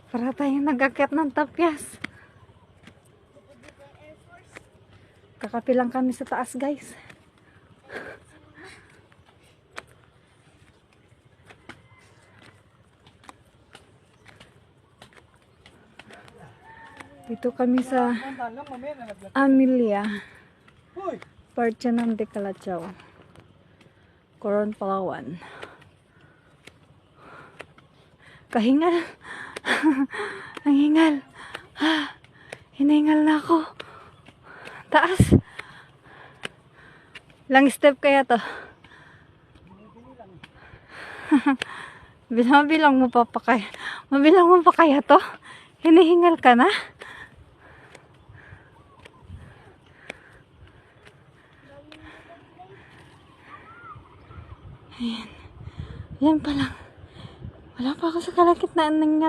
Para tayong nag-akyat ng tapyas. Kakapilang kami sa taas, guys. Dito kami sa Amelia, Parchanan de Calachao, Coron, Palawan. Kahingal. Ang hingal. Hiningal na ako. Taas. Lang step kaya to. Mabilang mo pa kaya. Mabilang mo pa kaya to? Hinihingal ka na? Ayan. Yan pa lang. Wala pa ako sa kalagitnaan ng